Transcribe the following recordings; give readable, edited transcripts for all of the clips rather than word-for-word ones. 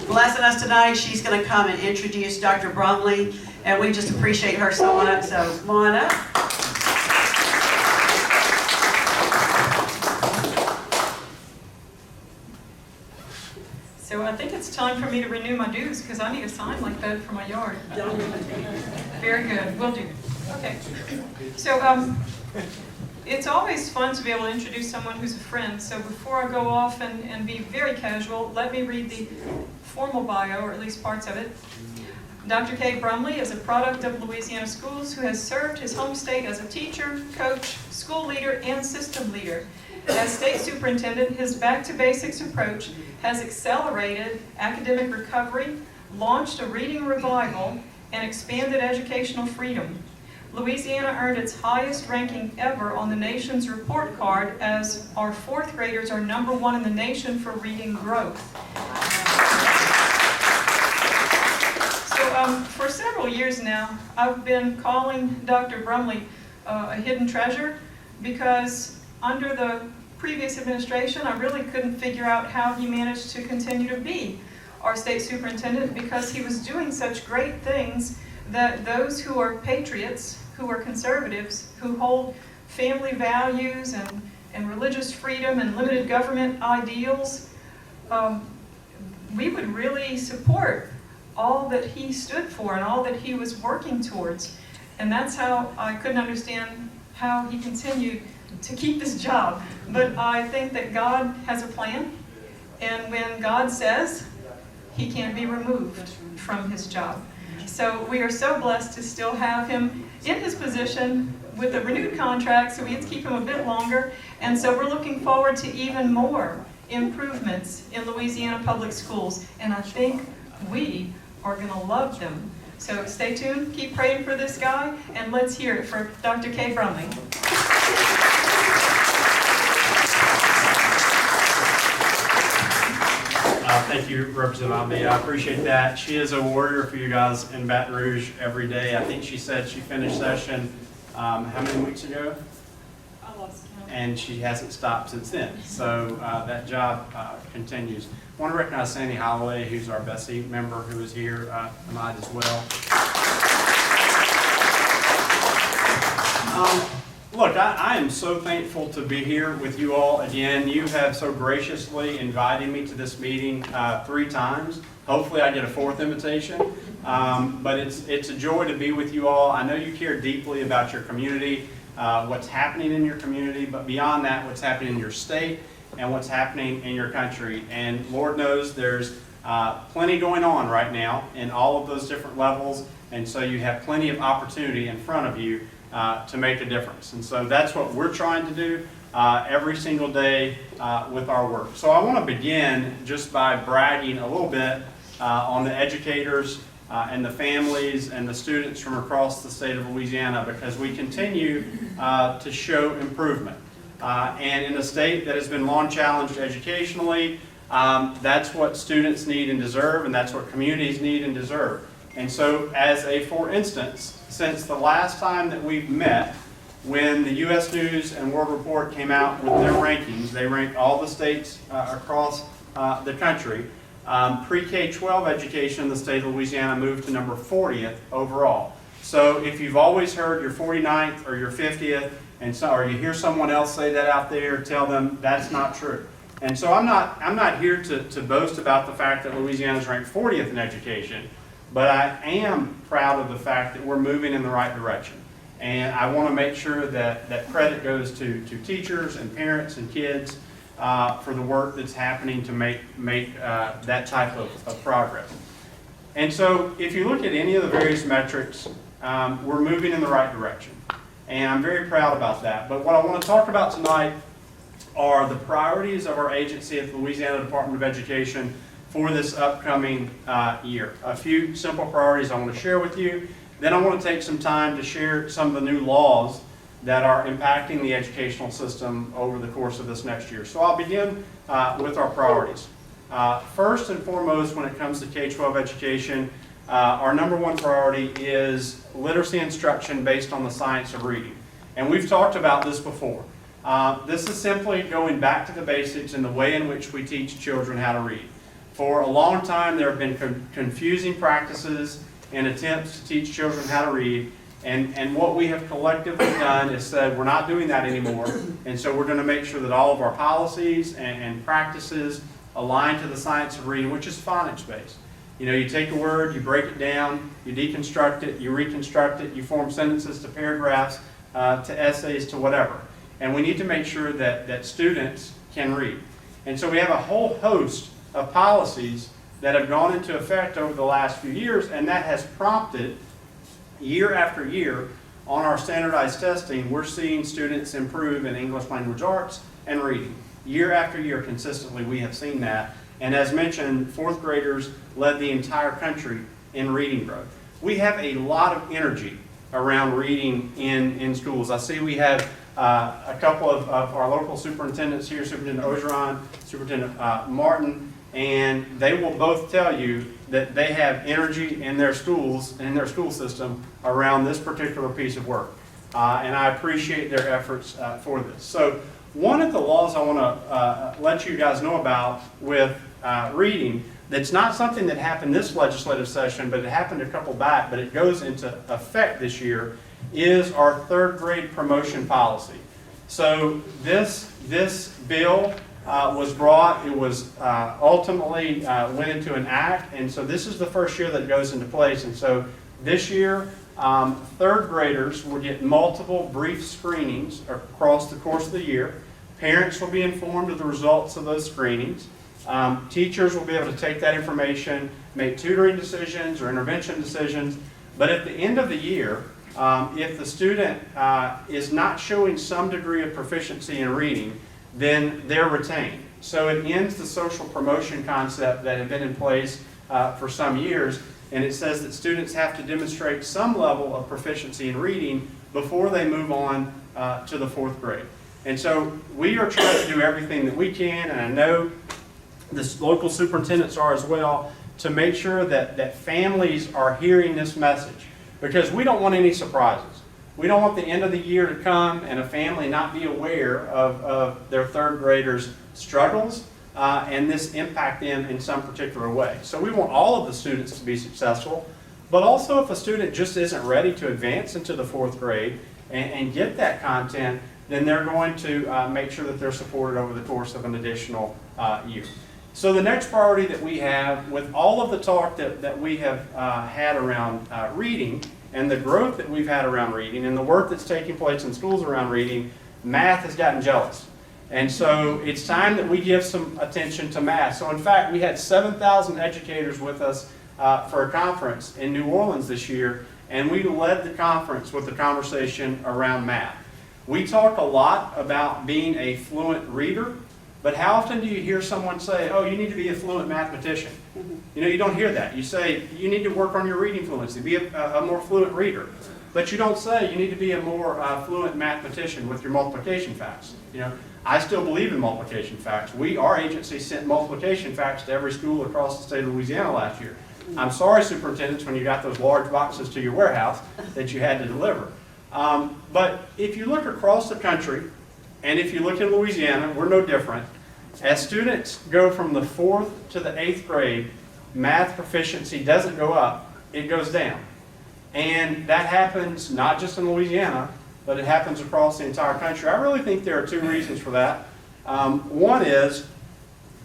blessing us tonight. She's going to come and introduce Dr. Brumley, and we just appreciate her so much. So come on up. So I think it's time for me to renew my dues because I need a sign like that for my yard. Very good, will do. Okay. So it's always fun to be able to introduce someone who's a friend. So before I go off and be very casual, let me read the formal bio, or at least parts of it. Dr. Cade Brumley is a product of Louisiana schools who has served his home state as a teacher, coach, school leader, and system leader. As state superintendent, his back-to-basics approach has accelerated academic recovery, launched a reading revival, and expanded educational freedom. Louisiana earned its highest ranking ever on the nation's report card, as our fourth graders are #1 in the nation for reading growth. So for several years now, I've been calling Dr. Brumley a hidden treasure because under the previous administration, I really couldn't figure out how he managed to continue to be our state superintendent, because he was doing such great things that those who are patriots, who are conservatives, who hold family values and religious freedom and limited government ideals, we would really support all that he stood for and all that he was working towards. And that's how I couldn't understand how he continued to keep this job. But I think that God has a plan, and when God says, he can't be removed from his job. So we are so blessed to still have him in his position with a renewed contract, so we get to keep him a bit longer. And so we're looking forward to even more improvements in Louisiana public schools. And I think we are going to love them. So stay tuned, keep praying for this guy, and let's hear it for Dr. Cade Brumley. Thank you, Representative Omni. I appreciate that. She is a warrior for you guys in Baton Rouge every day. I think she said she finished session how many weeks ago? I lost count. And she hasn't stopped since then. So that job continues. I want to recognize Sandy Holloway, who's our Bessie member, who is here tonight as well. Look, I am so thankful to be here with you all again. You have so graciously invited me to this meeting 3 times. Hopefully I get a 4th invitation. But it's a joy to be with you all. I know you care deeply about your community, what's happening in your community, but beyond that, what's happening in your state and what's happening in your country. And Lord knows there's plenty going on right now in all of those different levels. And so you have plenty of opportunity in front of you to make a difference. And so that's what we're trying to do every single day with our work. So I want to begin just by bragging a little bit on the educators and the families and the students from across the state of Louisiana, because we continue to show improvement. And in a state that has been long challenged educationally, that's what students need and deserve, and that's what communities need and deserve. And so as a for instance, since the last time that we've met, when the U.S. News and World Report came out with their rankings, they ranked all the states across the country. Pre-K-12 education in the state of Louisiana moved to number 40th overall. So if you've always heard you're 49th or you're 50th, or you hear someone else say that out there, tell them that's not true. And so I'm not here to boast about the fact that Louisiana is ranked 40th in education, but I am proud of the fact that we're moving in the right direction. And I want to make sure that credit goes to teachers and parents and kids for the work that's happening to make that type of progress. And so if you look at any of the various metrics, we're moving in the right direction. And I'm very proud about that. But what I want to talk about tonight are the priorities of our agency at the Louisiana Department of Education for this upcoming year. A few simple priorities I want to share with you. Then I want to take some time to share some of the new laws that are impacting the educational system over the course of this next year. So I'll begin with our priorities. First and foremost, when it comes to K-12 education, our #1 priority is literacy instruction based on the science of reading. And we've talked about this before. This is simply going back to the basics in the way in which we teach children how to read. For a long time, there have been confusing practices and attempts to teach children how to read. And what we have collectively done is said we're not doing that anymore. And so we're going to make sure that all of our policies and practices align to the science of reading, which is phonics based. You know, you take a word, you break it down, you deconstruct it, you reconstruct it, you form sentences to paragraphs, to essays, to whatever. And we need to make sure that students can read. And so we have a whole host of policies that have gone into effect over the last few years, and that has prompted, year after year, on our standardized testing, we're seeing students improve in English language arts and reading. Year after year, consistently, we have seen that. And as mentioned, fourth graders led the entire country in reading growth. We have a lot of energy around reading in schools. I see we have a couple of our local superintendents here, Superintendent Ogeron, Superintendent Martin, and they will both tell you that they have energy in their schools and in their school system around this particular piece of work. And I appreciate their efforts for this. So one of the laws I want to let you guys know about with reading, that's not something that happened this legislative session, but it happened a couple back, but it goes into effect this year, is our third grade promotion policy. So this bill was brought, it was ultimately went into an act, and so this is the first year that it goes into place. And so this year, third graders will get multiple brief screenings across the course of the year. Parents will be informed of the results of those screenings. Teachers will be able to take that information, make tutoring decisions or intervention decisions. But at the end of the year, if the student is not showing some degree of proficiency in reading, then they're retained. So it ends the social promotion concept that had been in place for some years, and it says that students have to demonstrate some level of proficiency in reading before they move on to the fourth grade. And so we are trying to do everything that we can, and I know the local superintendents are as well, to make sure that families are hearing this message, because we don't want any surprises. We don't want the end of the year to come and a family not be aware of their third graders' struggles and this impact them in some particular way. So we want all of the students to be successful, but also if a student just isn't ready to advance into the fourth grade and get that content, then they're going to make sure that they're supported over the course of an additional year. So the next priority that we have, with all of the talk that we have had around reading and the growth that we've had around reading and the work that's taking place in schools around reading, math has gotten jealous. And so it's time that we give some attention to math. So in fact, we had 7,000 educators with us for a conference in New Orleans this year, and we led the conference with a conversation around math. We talk a lot about being a fluent reader, but how often do you hear someone say, oh, you need to be a fluent mathematician? You know, you don't hear that. You say, you need to work on your reading fluency, be a more fluent reader. But you don't say, you need to be a more fluent mathematician with your multiplication facts. You know, I still believe in multiplication facts. Our agency sent multiplication facts to every school across the state of Louisiana last year. I'm sorry, superintendents, when you got those large boxes to your warehouse that you had to deliver. But if you look across the country, and if you look in Louisiana, we're no different. As students go from the 4th to the 8th grade, math proficiency doesn't go up, it goes down. And that happens not just in Louisiana, but it happens across the entire country. I really think there are two reasons for that. One is,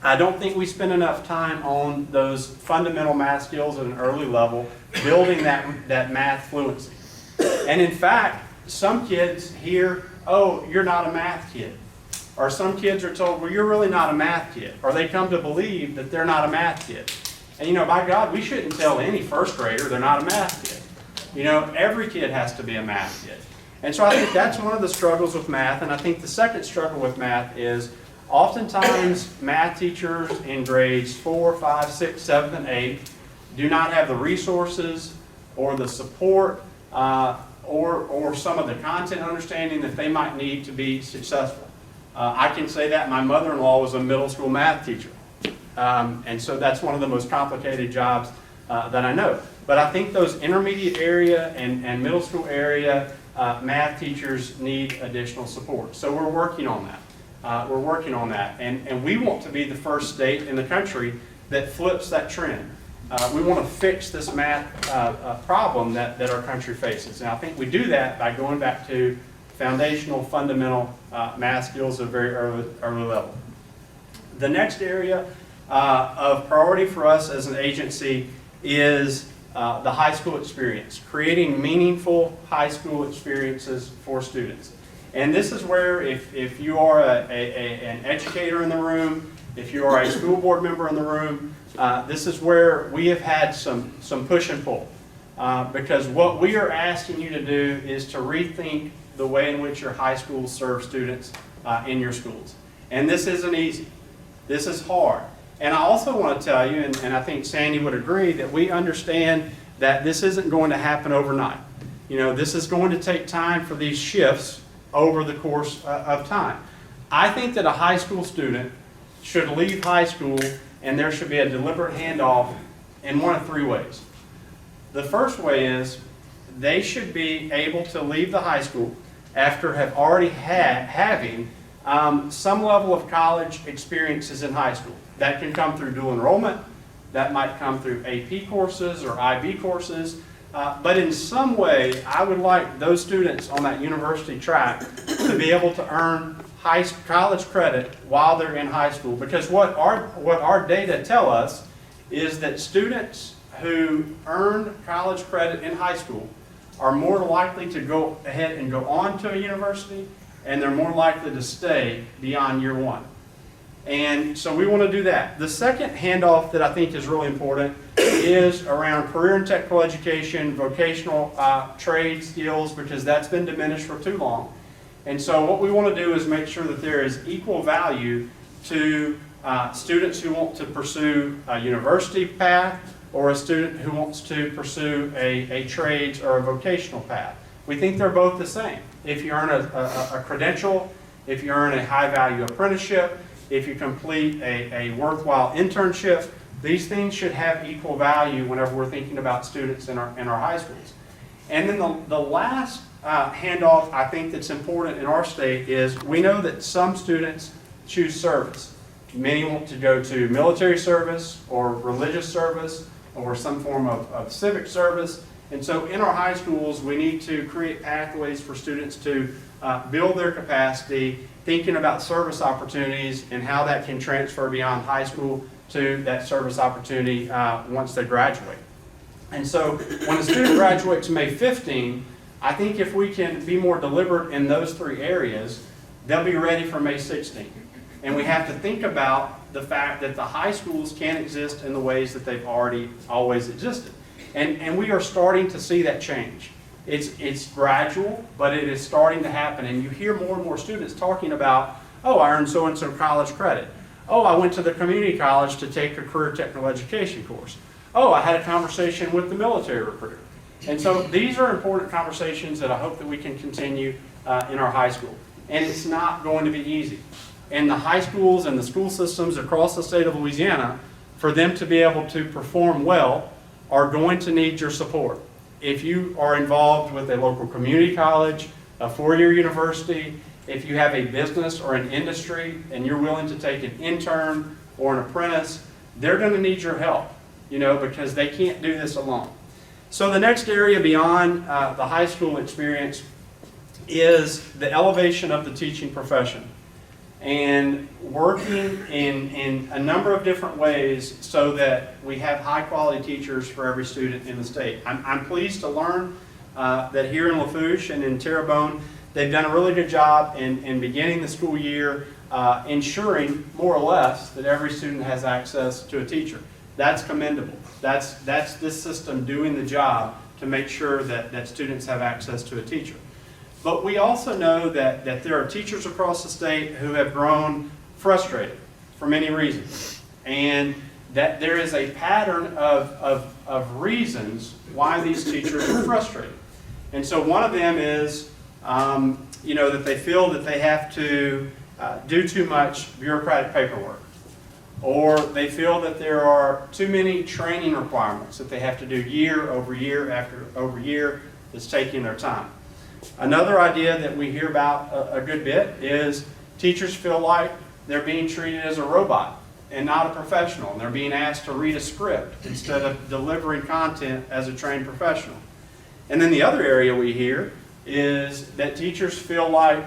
I don't think we spend enough time on those fundamental math skills at an early level, building that math fluency. And in fact, some kids hear, oh, you're not a math kid. Or some kids are told, well, you're really not a math kid. Or they come to believe that they're not a math kid. And you know, by God, we shouldn't tell any first grader they're not a math kid. You know, every kid has to be a math kid. And so I think that's one of the struggles with math. And I think the second struggle with math is oftentimes math teachers in grades 4, 5, 6, 7, and 8 do not have the resources or the support or some of the content understanding that they might need to be successful. I can say that my mother-in-law was a middle school math teacher. And so that's one of the most complicated jobs that I know. But I think those intermediate area and middle school area math teachers need additional support. So we're working on that. We're working on that. And we want to be the first state in the country that flips that trend. We want to fix this math problem that our country faces. And I think we do that by going back to foundational, fundamental math skills at a very early level. The next area of priority for us as an agency is the high school experience, creating meaningful high school experiences for students. And this is where if you are an educator in the room, if you are a school board member in the room, this is where we have had some push and pull. Because what we are asking you to do is to rethink the way in which your high schools serve students in your schools. And this isn't easy. This is hard. And I also want to tell you, and I think Sandy would agree, that we understand that this isn't going to happen overnight. You know, this is going to take time for these shifts over the course of time. I think that a high school student should leave high school and there should be a deliberate handoff in one of three ways. The first way is they should be able to leave the high school after have already having some level of college experiences in high school. That can come through dual enrollment, that might come through AP courses or IB courses, but in some way I would like those students on that university track to be able to earn college credit while they're in high school, because what our data tell us is that students who earn college credit in high school are more likely to go ahead and go on to a university, and they're more likely to stay beyond year one. And so we want to do that. The second handoff that I think is really important is around career and technical education, vocational trade skills, because that's been diminished for too long. And so what we want to do is make sure that there is equal value to students who want to pursue a university path or a student who wants to pursue a trades or a vocational path. We think they're both the same. If you earn a credential, if you earn a high-value apprenticeship, if you complete a worthwhile internship, these things should have equal value whenever we're thinking about students in our high schools. And then the last handoff I think that's important in our state is we know that some students choose service. Many want to go to military service or religious service or some form of civic service. And so in our high schools, we need to create pathways for students to build their capacity, thinking about service opportunities and how that can transfer beyond high school to that service opportunity once they graduate. And so when a student graduates May 15, I think if we can be more deliberate in those three areas, they'll be ready for May 16. And we have to think about the fact that the high schools can't exist in the ways that they've always existed. And we are starting to see that change. It's gradual, but it is starting to happen. And you hear more and more students talking about, oh, I earned so-and-so college credit. Oh, I went to the community college to take a career technical education course. Oh, I had a conversation with the military recruiter. And so these are important conversations that I hope that we can continue in our high school. And it's not going to be easy. And the high schools and the school systems across the state of Louisiana, for them to be able to perform well, are going to need your support. If you are involved with a local community college, a four-year university, if you have a business or an industry and you're willing to take an intern or an apprentice, they're going to need your help, because they can't do this alone. So the next area beyond the high school experience is the elevation of the teaching profession and working in a number of different ways so that we have high-quality teachers for every student in the state. I'm pleased to learn that here in Lafourche and in Terrebonne, they've done a really good job in beginning the school year, ensuring more or less that every student has access to a teacher. That's commendable. That's this system doing the job to make sure that students have access to a teacher. But we also know that there are teachers across the state who have grown frustrated for many reasons. And that there is a pattern of reasons why these teachers are frustrated. And so one of them is, that they feel that they have to do too much bureaucratic paperwork. Or they feel that there are too many training requirements that they have to do year over year over year that's taking their time. Another idea that we hear about a good bit is teachers feel like they're being treated as a robot. and not a professional, and they're being asked to read a script instead of delivering content as a trained professional. And then the other area we hear is that teachers feel like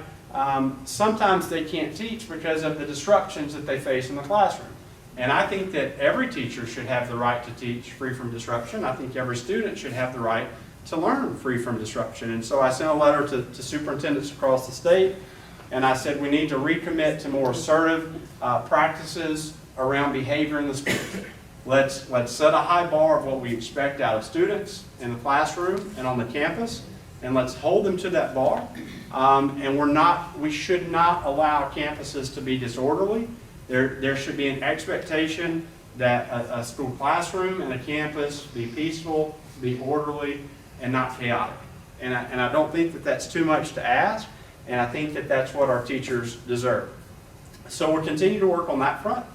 sometimes they can't teach because of the disruptions that they face in the classroom. And I think that every teacher should have the right to teach free from disruption. I think every student should have the right to learn free from disruption. And so I sent a letter to superintendents across the state, and I said we need to recommit to more assertive practices around behavior in the school. Let's set a high bar of what we expect out of students in the classroom and on the campus, and let's hold them to that bar. And we should not allow campuses to be disorderly. There should be an expectation that a school classroom and a campus be peaceful, be orderly, and not chaotic. And I don't think that that's too much to ask, and I think that that's what our teachers deserve. So we'll continue to work on that front.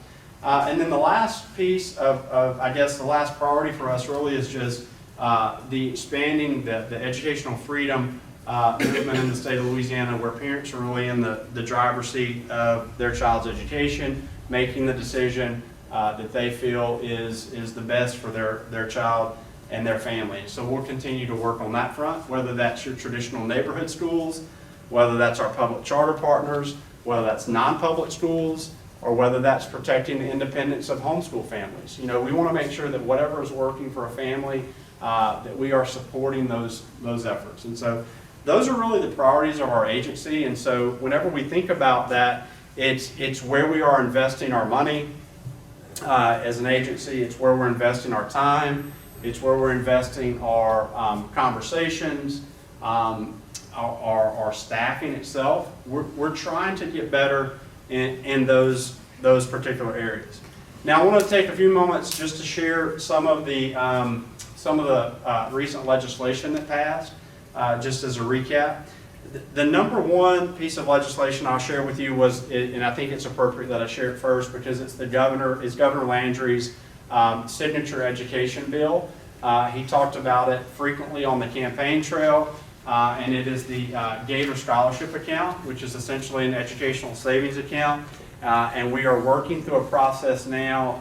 And then the last piece of I guess the last priority for us really is just the expanding the educational freedom movement in the state of Louisiana, where parents are really in the driver's seat of their child's education, making the decision that they feel is the best for their child and their family. So we'll continue to work on that front, whether that's your traditional neighborhood schools, whether that's our public charter partners, whether that's non-public schools, or whether that's protecting the independence of homeschool families. You know, we want to make sure that whatever is working for a family, that we are supporting those efforts. And so those are really the priorities of our agency. And so whenever we think about that, it's where we are investing our money as an agency. It's where we're investing our time. It's where we're investing our conversations, our staffing itself. We're trying to get better in those particular areas. Now, I want to take a few moments just to share some of the recent legislation that passed, just as a recap. The number one piece of legislation I'll share with you was, and I think it's appropriate that I share it first because it's Governor Landry's signature education bill. He talked about it frequently on the campaign trail. And it is the Gator Scholarship Account, which is essentially an educational savings account. And we are working through a process now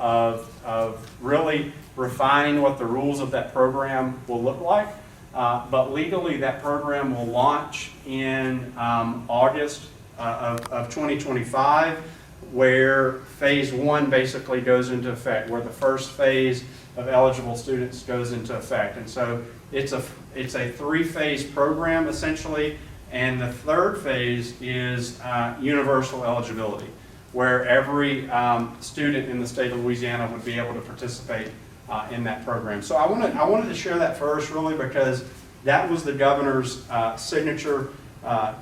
of really refining what the rules of that program will look like. But legally, that program will launch in August of 2025, where phase one basically goes into effect, where the first phase of eligible students goes into effect. And so it's a three-phase program essentially, and the third phase is universal eligibility, where every student in the state of Louisiana would be able to participate in that program. So I wanted to share that first, really, because that was the governor's signature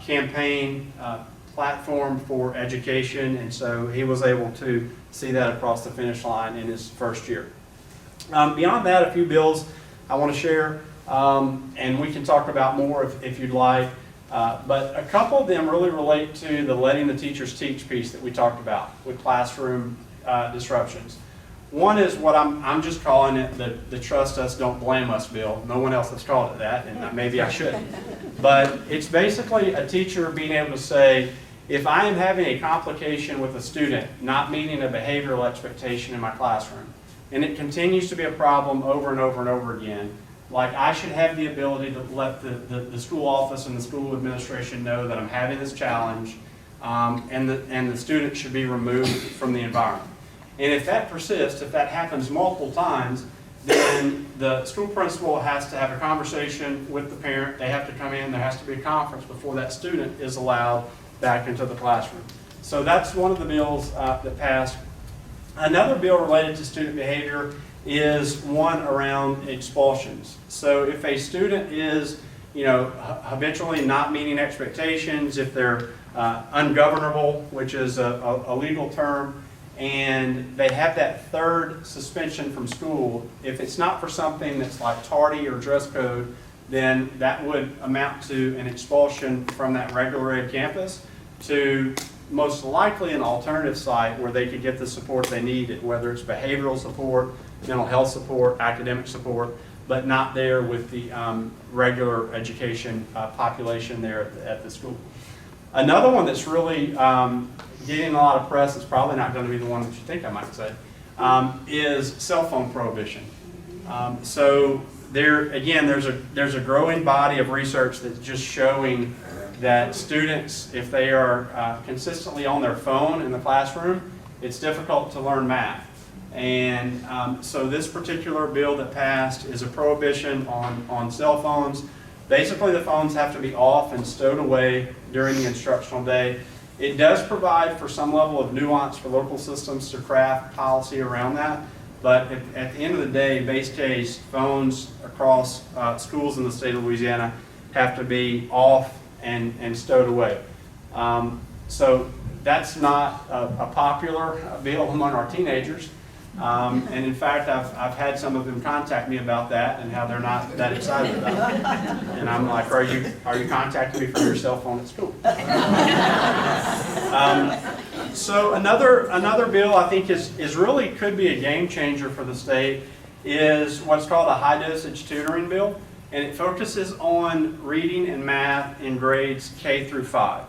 campaign platform for education, and so he was able to see that across the finish line in his first year. Beyond that, a few bills I want to share, and we can talk about more if you'd like, but a couple of them really relate to the letting the teachers teach piece that we talked about with classroom disruptions. One is what I'm just calling it the Trust Us, Don't Blame Us bill. No one else has called it that, and maybe I shouldn't. But it's basically a teacher being able to say, if I am having a complication with a student not meeting a behavioral expectation in my classroom, and it continues to be a problem over and over and over again, like I should have the ability to let the school office and the school administration know that I'm having this challenge, and the student should be removed from the environment. And if that persists, if that happens multiple times, then the school principal has to have a conversation with the parent. They have to come in. There has to be a conference before that student is allowed back into the classroom. So that's one of the bills that passed. Another bill related to student behavior is one around expulsions. So if a student is, habitually not meeting expectations, if they're ungovernable, which is a legal term, and they have that third suspension from school, if it's not for something that's like tardy or dress code, then that would amount to an expulsion from that regular ed campus to most likely an alternative site where they could get the support they needed, whether it's behavioral support, mental health support, academic support, but not there with the regular education population there at the school. Another one that's really getting a lot of press, it's probably not going to be the one that you think I might say, is cell phone prohibition. So there, again, there's a growing body of research that's just showing that students, if they are consistently on their phone in the classroom, it's difficult to learn math. And so this particular bill that passed is a prohibition on cell phones. Basically, the phones have to be off and stowed away during the instructional day. It does provide for some level of nuance for local systems to craft policy around that. But at the end of the day, base case, phones across schools in the state of Louisiana have to be off and stowed away. So that's not a popular bill among our teenagers. And in fact, I've had some of them contact me about that and how they're not that excited about it. And I'm like, are you contacting me from your cell phone at school? So another bill I think is really could be a game changer for the state is what's called a high dosage tutoring bill. And it focuses on reading and math in grades K through 5.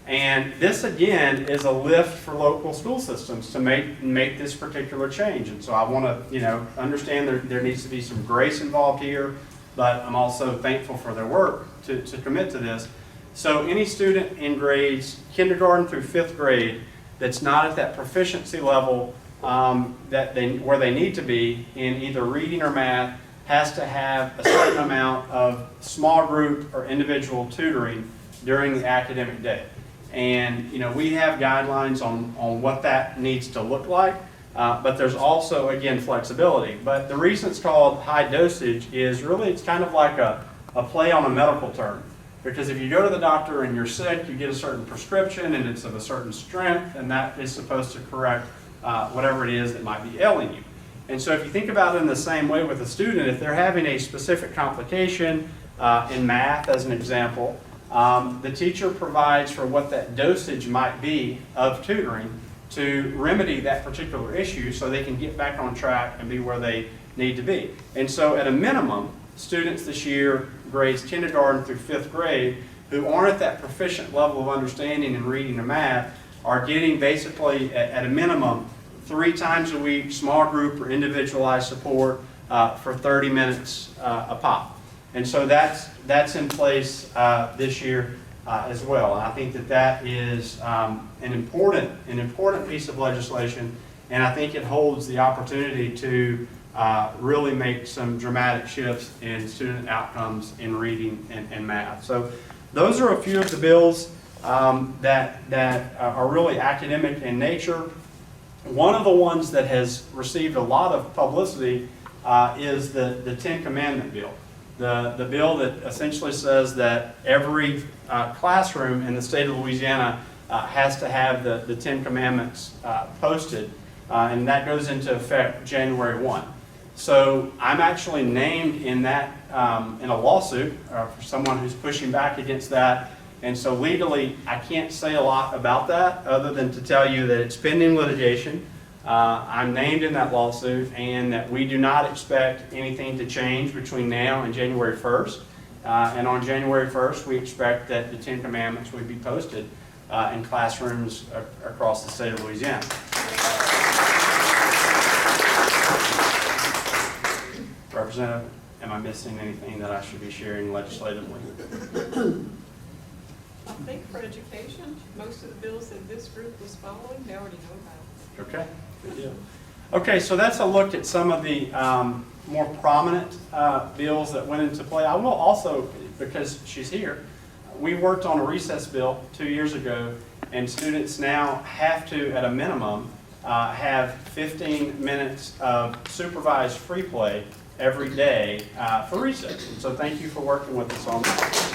And this, again, is a lift for local school systems to make this particular change. And so I want to, understand there needs to be some grace involved here, but I'm also thankful for their work to commit to this. So any student in grades kindergarten through 5th grade that's not at that proficiency level where they need to be in either reading or math has to have a certain amount of small group or individual tutoring during the academic day. And we have guidelines on what that needs to look like, but there's also, again, flexibility. But the reason it's called high dosage is really it's kind of like a play on a medical term. Because if you go to the doctor and you're sick, you get a certain prescription and it's of a certain strength, and that is supposed to correct whatever it is that might be ailing you. And so if you think about it in the same way with a student, if they're having a specific complication in math, as an example, the teacher provides for what that dosage might be of tutoring to remedy that particular issue so they can get back on track and be where they need to be. And so at a minimum, students this year, grades kindergarten through 5th grade, who aren't at that proficient level of understanding in reading and math, are getting basically, at a minimum, 3 times a week, small group or individualized support for 30 minutes a pop. And so that's in place this year as well. And I think that is an important piece of legislation, and I think it holds the opportunity to really make some dramatic shifts in student outcomes in reading and math. So those are a few of the bills that are really academic in nature. One of the ones that has received a lot of publicity is the 10 Commandment bill. The bill that essentially says that every classroom in the state of Louisiana has to have the 10 Commandments posted, and that goes into effect January 1. So I'm actually named in that in a lawsuit for someone who's pushing back against that. And so legally, I can't say a lot about that other than to tell you that it's pending litigation. I'm named in that lawsuit, and that we do not expect anything to change between now and January 1st. And on January 1st, we expect that the 10 Commandments would be posted in classrooms across the state of Louisiana. Representative, am I missing anything that I should be sharing legislatively? I think for education, most of the bills that this group was following, they already know about. Okay, good deal. Okay, so that's a look at some of the more prominent bills that went into play. I will also, because she's here, we worked on a recess bill 2 years ago, and students now have to, at a minimum, have 15 minutes of supervised free play every day for recess. And so thank you for working with us on that.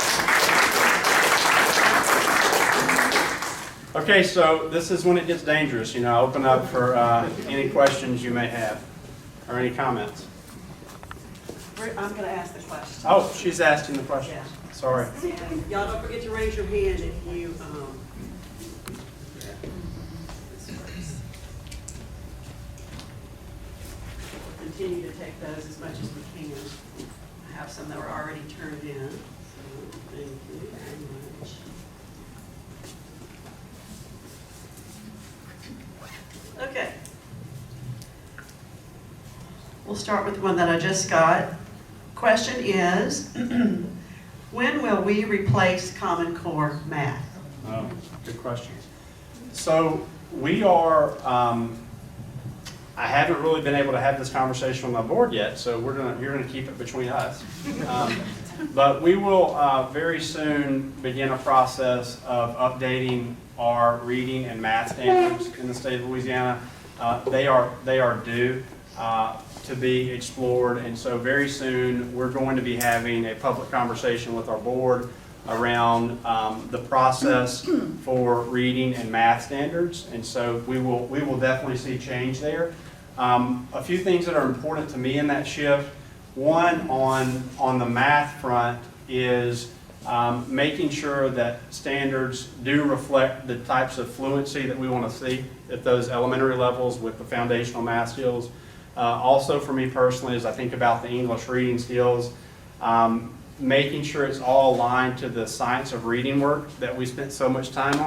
Okay, so this is when it gets dangerous. Open up for any questions you may have or any comments. I'm going to ask the question. Oh, she's asking the question. Yeah. Sorry. And y'all don't forget to raise your hand if you continue to take those as much as we can. I have some that were already turned in, so thank you very much. We'll start with one that I just got. Question is, when will we replace Common Core math? Oh, good question. So we are, I haven't really been able to have this conversation with my board yet, so you're gonna keep it between us. But we will very soon begin a process of updating our reading and math standards in the state of Louisiana. They are due to be explored, and so very soon we're going to be having a public conversation with our board around the process for reading and math standards, and so we will definitely see change there. A few things that are important to me in that shift. One, on the math front is making sure that standards do reflect the types of fluency that we want to see at those elementary levels with the foundational math skills. Also for me personally, as I think about the English reading skills, making sure it's all aligned to the science of reading work that we spent so much time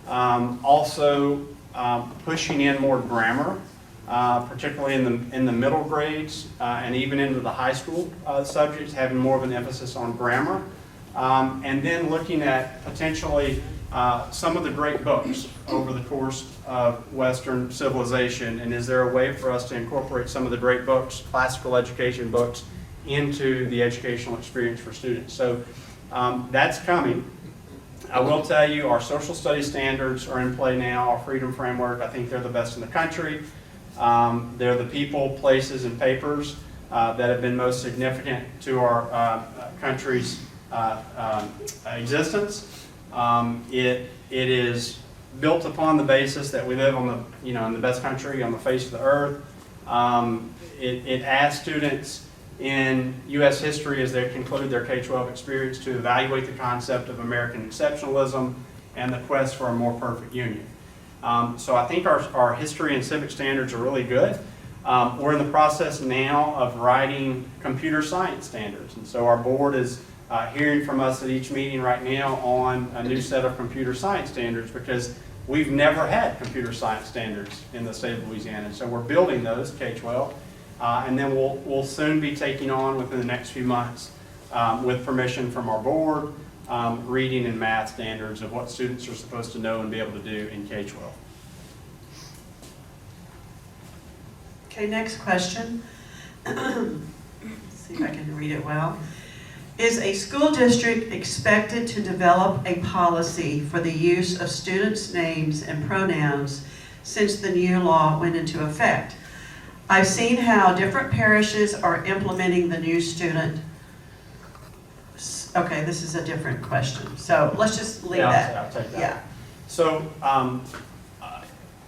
on. Also pushing in more grammar, particularly in the middle grades and even into the high school subjects, having more of an emphasis on grammar. And then looking at potentially some of the great books over the course of Western civilization, and is there a way for us to incorporate some of the great books, classical education books, into the educational experience for students. So that's coming. I will tell you, our social studies standards are in play now, our freedom framework. I think they're the best in the country. They're the people, places, and papers that have been most significant to our country's existence. It is built upon the basis that we live on the, in the best country on the face of the earth. It asks students in U.S. history as they conclude their K-12 experience to evaluate the concept of American exceptionalism and the quest for a more perfect union. So I think our history and civic standards are really good. We're in the process now of writing computer science standards, and so our board is hearing from us at each meeting right now on a new set of computer science standards, because we've never had computer science standards in the state of Louisiana. So we're building those, K-12, and then we'll soon be taking on within the next few months, with permission from our board, reading and math standards of what students are supposed to know and be able to do in K-12. Okay, next question. Let's see if I can read it well. Is a school district expected to develop a policy for the use of students' names and pronouns since the new law went into effect? I've seen how different parishes are implementing the new student. Okay, this is a different question. So let's just leave that. I'll take that. Yeah. So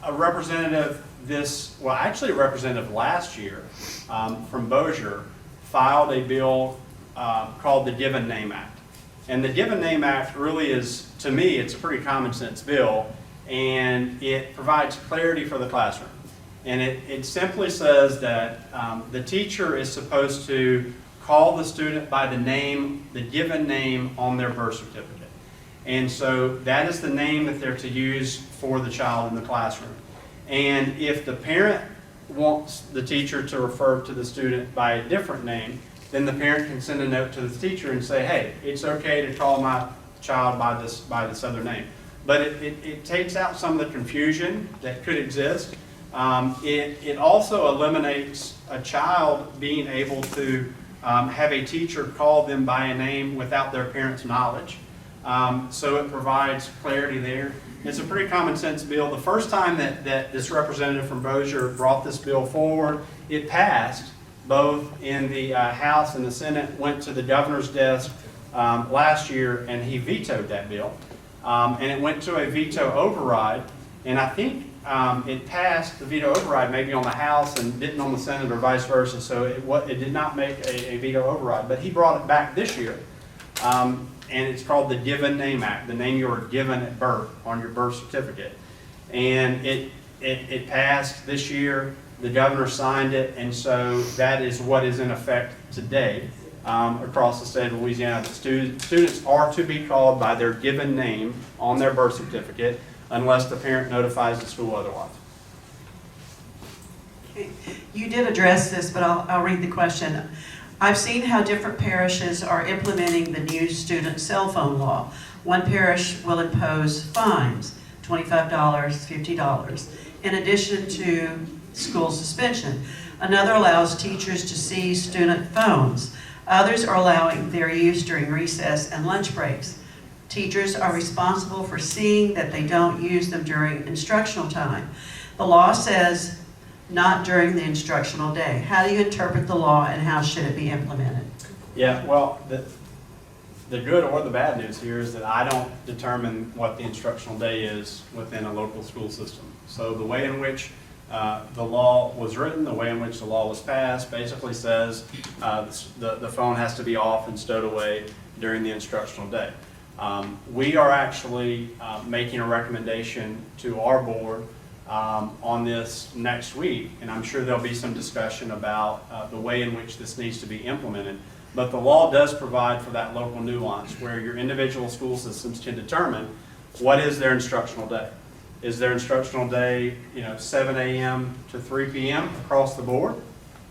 a representative a representative last year from Bossier filed a bill called the Given Name Act. And the Given Name Act really is, to me, it's a pretty common sense bill, and it provides clarity for the classroom. And it simply says that the teacher is supposed to call the student by the name, the given name on their birth certificate. And so that is the name that they're to use for the child in the classroom. And if the parent wants the teacher to refer to the student by a different name, then the parent can send a note to the teacher and say, hey, it's okay to call my child by this other name. But it takes out some of the confusion that could exist. It also eliminates a child being able to have a teacher call them by a name without their parents' knowledge. So it provides clarity there. It's a pretty common sense bill. The first time that this representative from Bossier brought this bill forward, it passed both in the House and the Senate, went to the governor's desk last year, and he vetoed that bill. And it went to a veto override, and I think it passed the veto override maybe on the House and didn't on the Senate or vice versa, so it did not make a veto override. But he brought it back this year, and it's called the Given Name Act, the name you were given at birth on your birth certificate. And it passed this year, the governor signed it, and so that is what is in effect today across the state of Louisiana. The students are to be called by their given name on their birth certificate unless the parent notifies the school otherwise. You did address this, but I'll read the question. I've seen how different parishes are implementing the new student cell phone law. One parish will impose fines, $25, $50, in addition to school suspension. Another allows teachers to seize student phones. Others are allowing their use during recess and lunch breaks. Teachers are responsible for seeing that they don't use them during instructional time. The law says not during the instructional day. How do you interpret the law and how should it be implemented? Yeah, well, the good or the bad news here is that I don't determine what the instructional day is within a local school system. So the way in which the law was written, the way in which the law was passed, basically says the phone has to be off and stowed away during the instructional day. We are actually making a recommendation to our board on this next week, and I'm sure there'll be some discussion about the way in which this needs to be implemented. But the law does provide for that local nuance where your individual school systems can determine what is their instructional day. Is their instructional day, 7 a.m. to 3 p.m. across the board?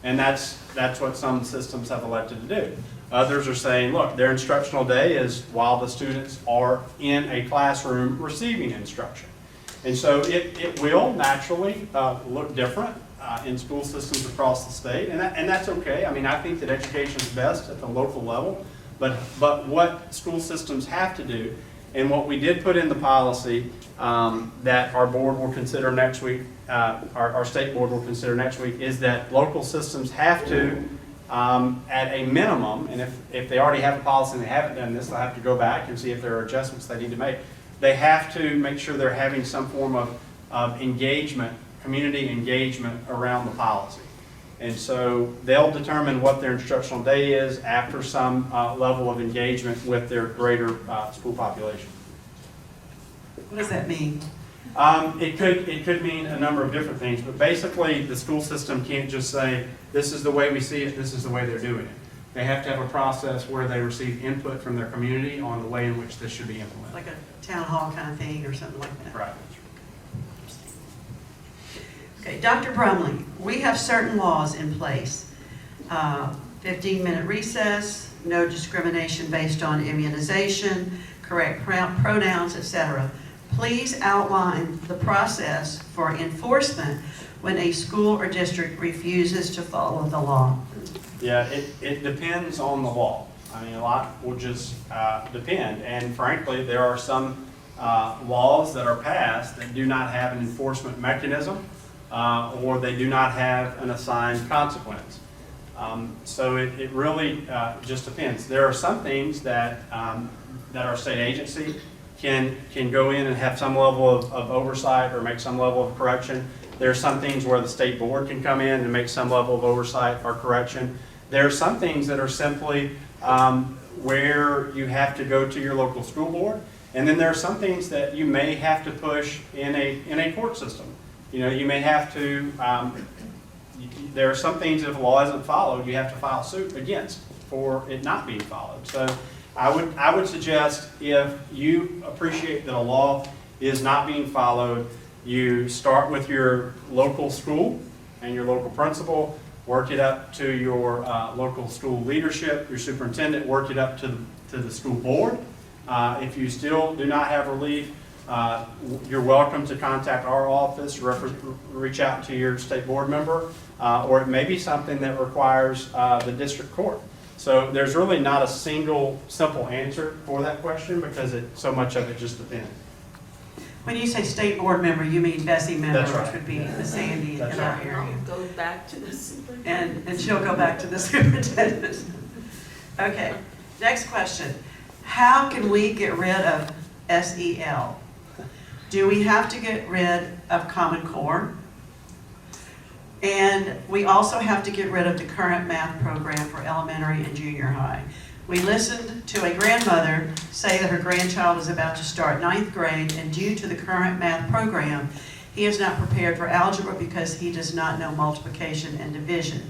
And that's what some systems have elected to do. Others are saying, look, their instructional day is while the students are in a classroom receiving instruction. And so it will naturally look different in school systems across the state, and that's okay. I mean, I think that education is best at the local level, but what school systems have to do, and what we did put in the policy that our board will consider next week, our state board will consider next week, is that local systems have to, at a minimum, and if they already have a policy and they haven't done this, they'll have to go back and see if there are adjustments they need to make. They have to make sure they're having some form of engagement, community engagement around the policy. And so they'll determine what their instructional day is after some level of engagement with their greater school population. What does that mean? It could mean a number of different things, but basically the school system can't just say, this is the way we see it, this is the way they're doing it. They have to have a process where they receive input from their community on the way in which this should be implemented. Like a town hall kind of thing or something like that? Right. Okay, Dr. Brumley, we have certain laws in place. 15-minute recess, no discrimination based on immunization, correct pronouns, etc. Please outline the process for enforcement when a school or district refuses to follow the law. Yeah, it depends on the law. I mean, a lot will just depend. And frankly, there are some laws that are passed that do not have an enforcement mechanism or they do not have an assigned consequence. So it really just depends. There are some things that our state agency can go in and have some level of oversight or make some level of correction. There are some things where the state board can come in and make some level of oversight or correction. There are some things that are simply where you have to go to your local school board. And then there are some things that you may have to push in a court system. You may have to, there are some things if the law isn't followed, you have to file suit against for it not being followed. So I would suggest if you appreciate that a law is not being followed, you start with your local school and your local principal, work it up to your local school leadership, your superintendent, work it up to the school board. If you still do not have relief, you're welcome to contact our office, reach out to your state board member, or it may be something that requires the district court. So there's really not a single simple answer for that question because so much of it just depends. When you say state board member, you mean Bessie member, That's right. which would be the Sandy in That's our right. area. Go back to the superintendent. And she'll go back to the superintendent. Okay, next question. How can we get rid of SEL? Do we have to get rid of Common Core? And we also have to get rid of the current math program for elementary and junior high. We listened to a grandmother say that her grandchild is about to start 9th grade, and due to the current math program, he is not prepared for algebra because he does not know multiplication and division.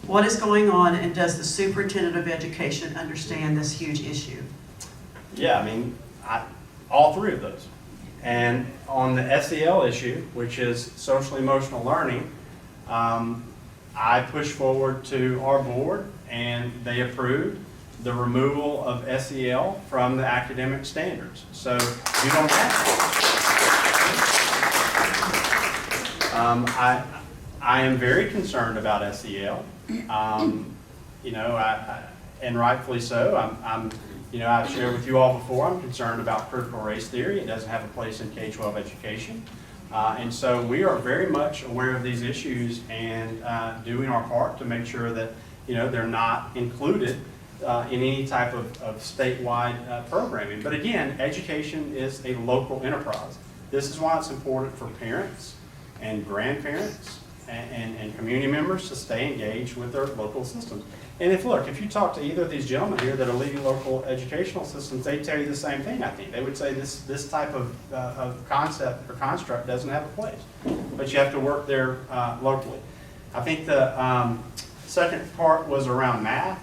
What is going on, and does the superintendent of education understand this huge issue? Yeah, I mean, all three of those. And on the SEL issue, which is social emotional learning, I pushed forward to our board, and they approved the removal of SEL from the academic standards. So you don't have to. I am very concerned about SEL. And rightfully so. I've shared with you all before, I'm concerned about critical race theory. It doesn't have a place in K-12 education. And so we are very much aware of these issues and doing our part to make sure that, they're not included in any type of statewide programming. But again, education is a local enterprise. This is why it's important for parents and grandparents and community members to stay engaged with their local systems. And if you talk to either of these gentlemen here that are leading local educational systems, they tell you the same thing, I think. They would say this type of concept or construct doesn't have a place, but you have to work there locally. I think the second part was around math.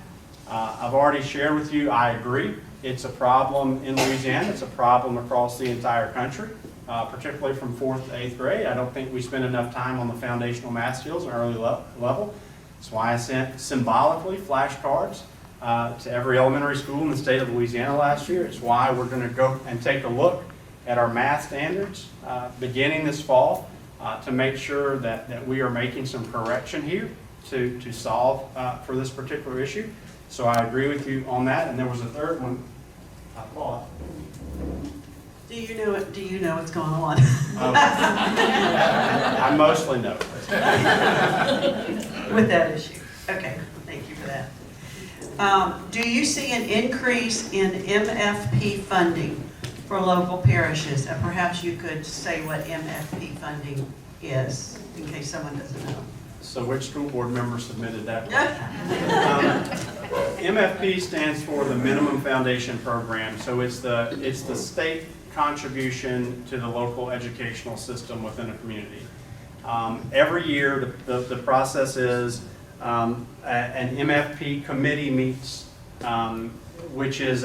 I've already shared with you, I agree. It's a problem in Louisiana. It's a problem across the entire country, particularly from 4th to 8th grade. I don't think we spend enough time on the foundational math skills at an early level. That's why I sent symbolically flashcards to every elementary school in the state of Louisiana last year. It's why we're going to go and take a look at our math standards beginning this fall to make sure that we are making some correction here to solve for this particular issue. So I agree with you on that. And there was a third one I thought. Do you know what's going on? I mostly know. With that issue. Okay, thank you for that. Do you see an increase in MFP funding for local parishes? And perhaps you could say what MFP funding is, in case someone doesn't know. So which school board member submitted that question? MFP stands for the Minimum Foundation Program. So it's the state contribution to the local educational system within a community. Every year, the process is an MFP committee meets, which is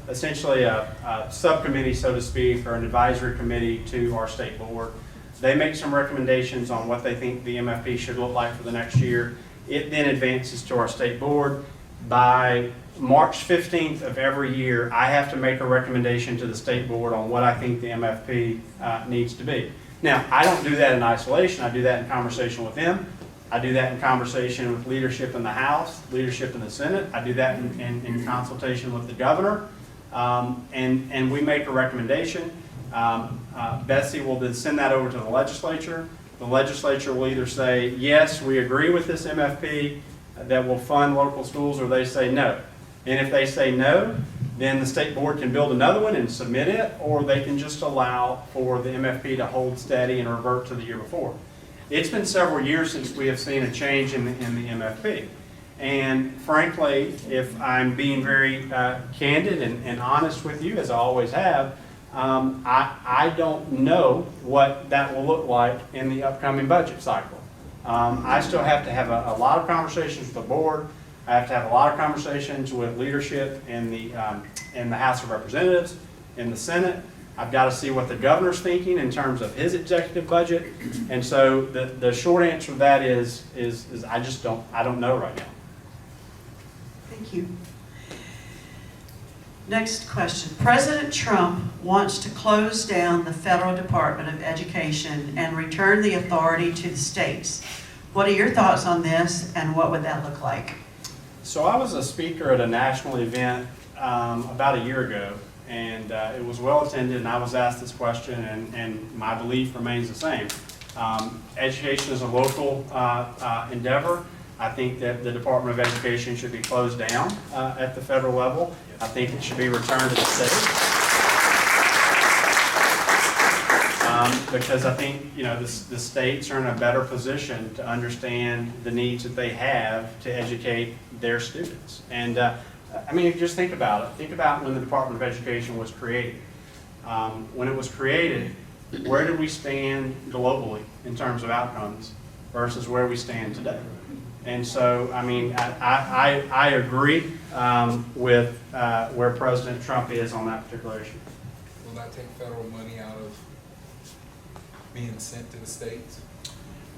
essentially a subcommittee, so to speak, or an advisory committee to our state board. They make some recommendations on what they think the MFP should look like for the next year. It then advances to our state board. By March 15th of every year, I have to make a recommendation to the state board on what I think the MFP needs to be. Now, I don't do that in isolation. I do that in conversation with them. I do that in conversation with leadership in the House, leadership in the Senate. I do that in consultation with the governor. And we make a recommendation. Betsy will then send that over to the legislature. The legislature will either say, yes, we agree with this MFP that will fund local schools, or they say no. And if they say no, then the state board can build another one and submit it, or they can just allow for the MFP to hold steady and revert to the year before. It's been several years since we have seen a change in the MFP. And frankly, if I'm being very candid and honest with you, as I always have, I don't know what that will look like in the upcoming budget cycle. I still have to have a lot of conversations with the board. I have to have a lot of conversations with leadership in the House of Representatives, in the Senate. I've got to see what the governor's thinking in terms of his executive budget. And so the short answer to that is I don't know right now. Thank you. Next question. President Trump wants to close down the Federal Department of Education and return the authority to the states. What are your thoughts on this, and what would that look like? So I was a speaker at a national event about a year ago, and it was well attended, and I was asked this question, and my belief remains the same. Education is a local endeavor. I think that the Department of Education should be closed down at the federal level. I think it should be returned to the state. Because I think the states are in a better position to understand the needs that they have to educate their students. And just think about it. Think about when the Department of Education was created. When it was created, where did we stand globally in terms of outcomes versus where we stand today? And so, I agree with where President Trump is on that particular issue. Will that take federal money out of being sent to the states?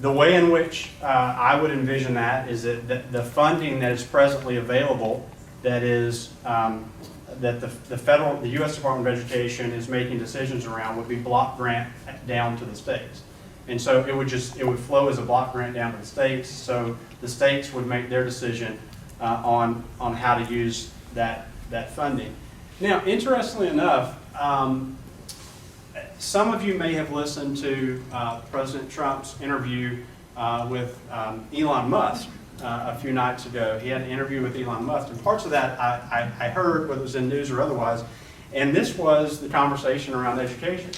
The way in which I would envision that is that the funding that is presently available, that is that the U.S. Department of Education is making decisions around, would be block grant down to the states. And so it would flow as a block grant down to the states. So the states would make their decision on how to use that funding. Now, interestingly enough, some of you may have listened to President Trump's interview with Elon Musk a few nights ago. He had an interview with Elon Musk, and parts of that I heard, whether it was in news or otherwise, and this was the conversation around education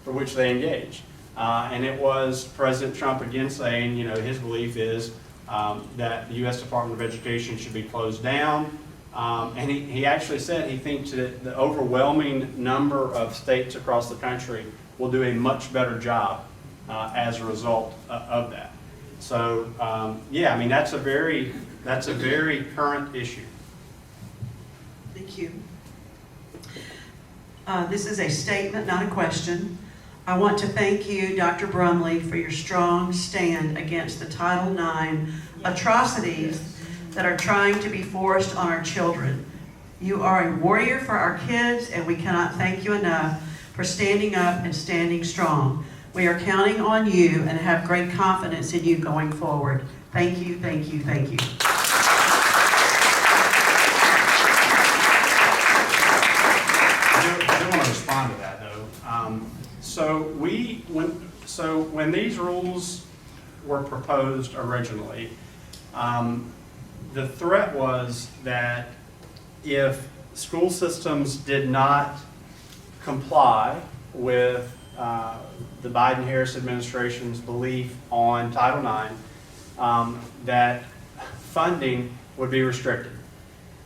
for which they engaged. And it was President Trump again saying, you know, his belief is that the U.S. Department of Education should be closed down. And he actually said he thinks that the overwhelming number of states across the country will do a much better job as a result of that. So yeah, I mean that's a very current issue. Thank you. This is a statement, not a question. I want to thank you, Dr. Brumley, for your strong stand against the Title IX atrocities that are trying to be forced on our children. You are a warrior for our kids, and we cannot thank you enough for standing up and standing strong. We are counting on you and have great confidence in you going forward. Thank you, thank you, thank you. I do want to respond to that, though. So when these rules were proposed originally, the threat was that if school systems did not comply with the Biden-Harris administration's belief on Title IX, that funding would be restricted.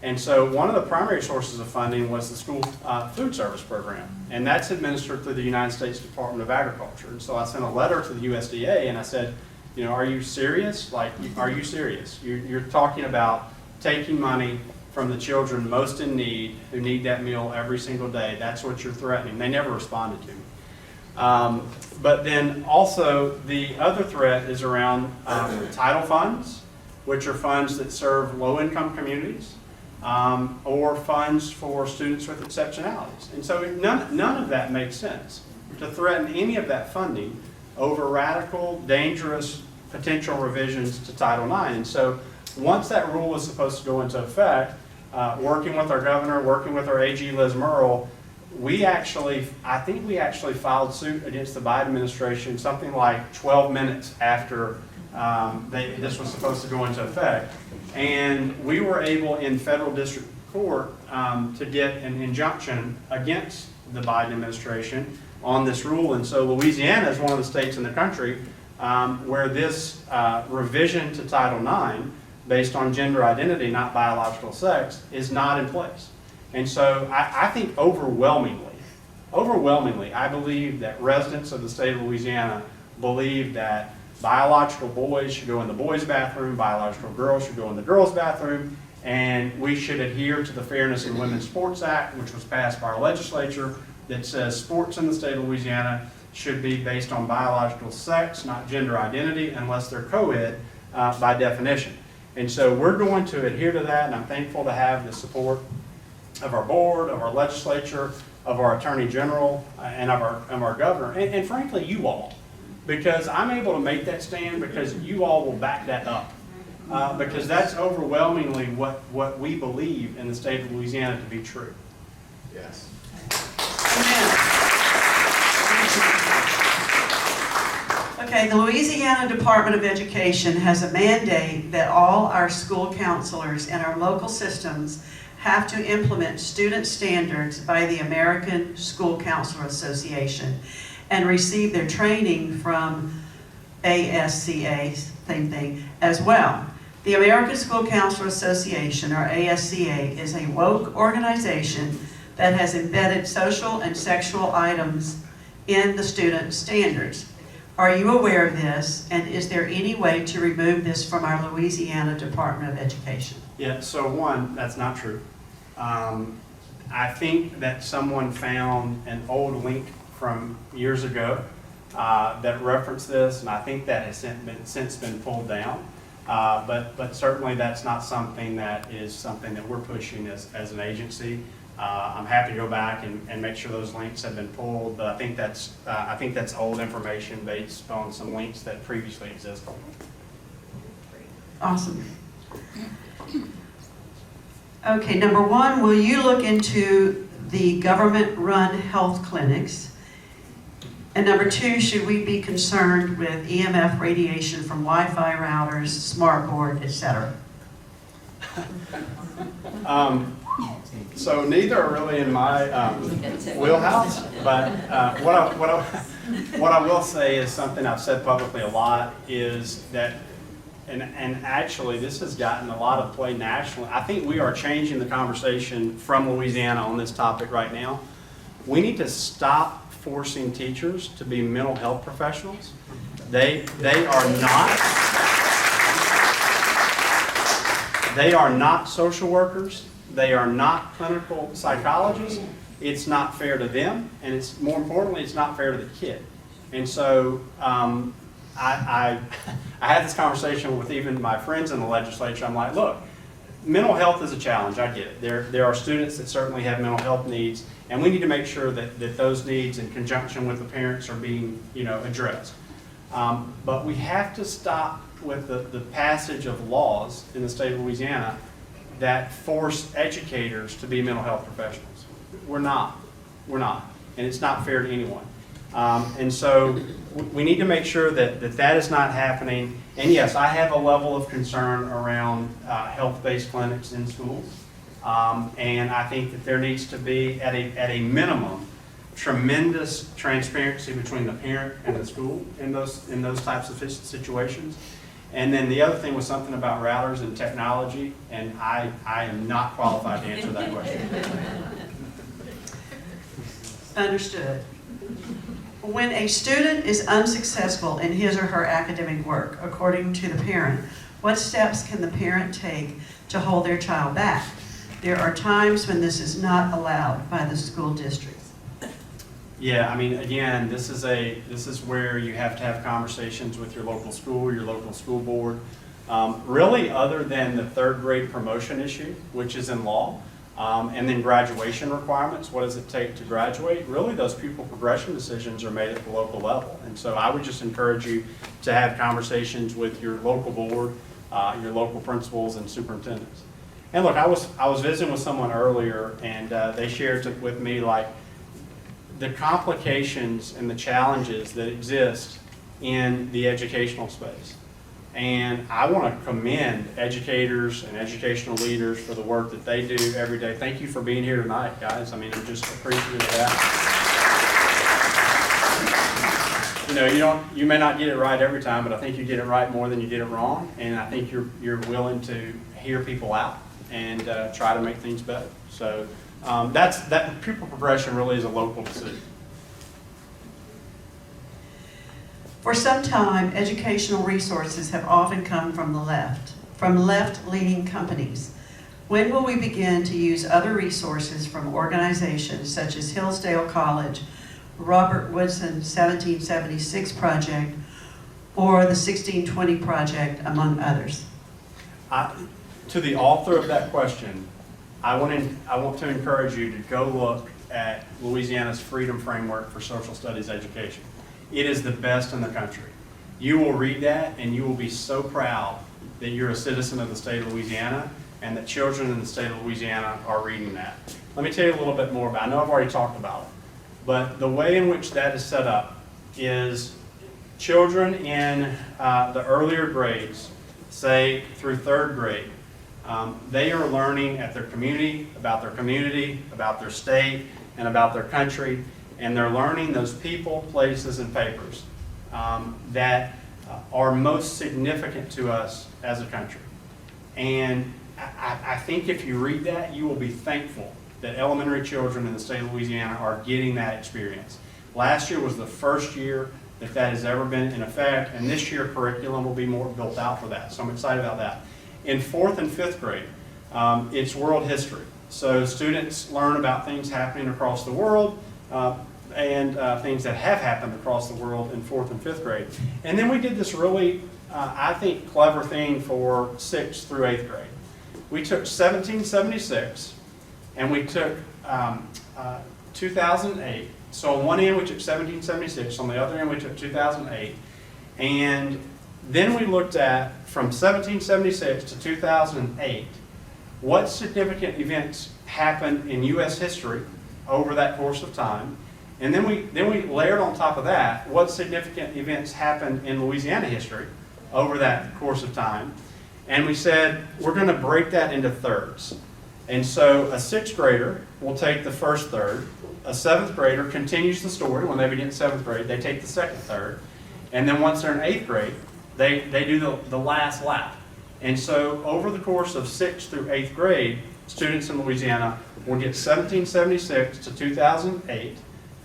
And so one of the primary sources of funding was the school food service program, and that's administered through the United States Department of Agriculture. And so I sent a letter to the USDA and I said, you know, are you serious? Like, are you serious? You're talking about taking money from the children most in need, who need that meal every single day. That's what you're threatening. They never responded to me. But then also the other threat is around title funds, which are funds that serve low-income communities, or funds for students with exceptionalities. And so none of that makes sense to threaten any of that funding over radical, dangerous potential revisions to Title IX. And so once that rule was supposed to go into effect, working with our governor, working with our AG Liz Murrell, I think we actually filed suit against the Biden administration something like 12 minutes after this was supposed to go into effect. And we were able in federal district court to get an injunction against the Biden administration on this rule. And so Louisiana is one of the states in the country where this revision to Title IX, based on gender identity, not biological sex, is not in place. And so I think overwhelmingly, I believe that residents of the state of Louisiana believe that biological boys should go in the boys' bathroom, biological girls should go in the girls' bathroom, and we should adhere to the Fairness in Women's Sports Act, which was passed by our legislature, that says sports in the state of Louisiana should be based on biological sex, not gender identity, unless they're co-ed by definition. And so we're going to adhere to that, and I'm thankful to have the support of our board, of our legislature, of our attorney general, and of our governor, and frankly, you all. Because I'm able to make that stand because you all will back that up. Because that's overwhelmingly what we believe in the state of Louisiana to be true. Yes. Okay, the Louisiana Department of Education has a mandate that all our school counselors and our local systems have to implement student standards by the American School Counselor Association and receive their training from ASCA, same thing, as well. The American School Counselor Association, or ASCA, is a woke organization that has embedded social and sexual items in the student standards. Are you aware of this, and is there any way to remove this from our Louisiana Department of Education? Yeah, so one, that's not true. I think that someone found an old link from years ago that reference this, and I think that has since been pulled down. But certainly that's not something that we're pushing as an agency. I'm happy to go back and make sure those links have been pulled, but I think that's old information based on some links that previously existed. Awesome. Okay, number one, will you look into the government-run health clinics? And number two, should we be concerned with EMF radiation from Wi-Fi routers, smartboard, etc.? So neither are really in my wheelhouse, but what I will say is something I've said publicly a lot is that, and actually this has gotten a lot of play nationally. I think we are changing the conversation from Louisiana on this topic right now. We need to stop forcing teachers to be mental health professionals. They are not social workers. They are not clinical psychologists. It's not fair to them, and it's more importantly, it's not fair to the kid. And so I had this conversation with even my friends in the legislature. I'm like, look, mental health is a challenge. I get it. There are students that certainly have mental health needs, and we need to make sure that those needs, in conjunction with the parents, are being addressed. But we have to stop with the passage of laws in the state of Louisiana that force educators to be mental health professionals. We're not, and it's not fair to anyone. And so we need to make sure that is not happening. And yes, I have a level of concern around health-based clinics in schools. And I think that there needs to be, at a minimum, tremendous transparency between the parent and the school in those types of situations. And then the other thing was something about routers and technology, and I am not qualified to answer that question. Understood. When a student is unsuccessful in his or her academic work, according to the parent, what steps can the parent take to hold their child back? There are times when this is not allowed by the school district. Yeah, I mean, again, this is where you have to have conversations with your local school board. Really, other than the third grade promotion issue, which is in law, and then graduation requirements, what does it take to graduate? Really, those pupil progression decisions are made at the local level. And so I would just encourage you to have conversations with your local board, your local principals and superintendents. And look, I was visiting with someone earlier, and they shared with me like the complications and the challenges that exist in the educational space. And I want to commend educators and educational leaders for the work that they do every day. Thank you for being here tonight, guys. I mean, I'm just appreciative of that. You may not get it right every time, but I think you get it right more than you get it wrong. And I think you're willing to hear people out and try to make things better. So that pupil progression really is a local decision. For some time, educational resources have often come from the left, from left-leaning companies. When will we begin to use other resources from organizations such as Hillsdale College, Robert Woodson 1776 Project, or the 1620 Project, among others? To the author of that question, I want to encourage you to go look at Louisiana's Freedom Framework for Social Studies Education. It is the best in the country. You will read that and you will be so proud that you're a citizen of the state of Louisiana and that children in the state of Louisiana are reading that. Let me tell you a little bit more about it. I know I've already talked about it, but the way in which that is set up is children in the earlier grades, say through third grade, they are learning at their community, about their state, and about their country. And they're learning those people, places, and papers that are most significant to us as a country. And I think if you read that, you will be thankful that elementary children in the state of Louisiana are getting that experience. Last year was the first year that has ever been in effect, and this year curriculum will be more built out for that. So I'm excited about that. In 4th and 5th grade, it's world history. So students learn about things happening across the world. and things that have happened across the world in 4th and 5th grade. And then we did this really, I think, clever thing for 6th through 8th grade. We took 1776 and we took 2008. So on one end we took 1776, on the other end we took 2008. And then we looked at, from 1776 to 2008, what significant events happened in U.S. history over that course of time. And then we layered on top of that what significant events happened in Louisiana history over that course of time. And we said, we're going to break that into thirds. And so a 6th grader will take the first third. A 7th grader continues the story. When they begin 7th grade, they take the second third. And then once they're in 8th grade, they do the last lap. And so over the course of 6th through 8th grade, students in Louisiana will get 1776 to 2008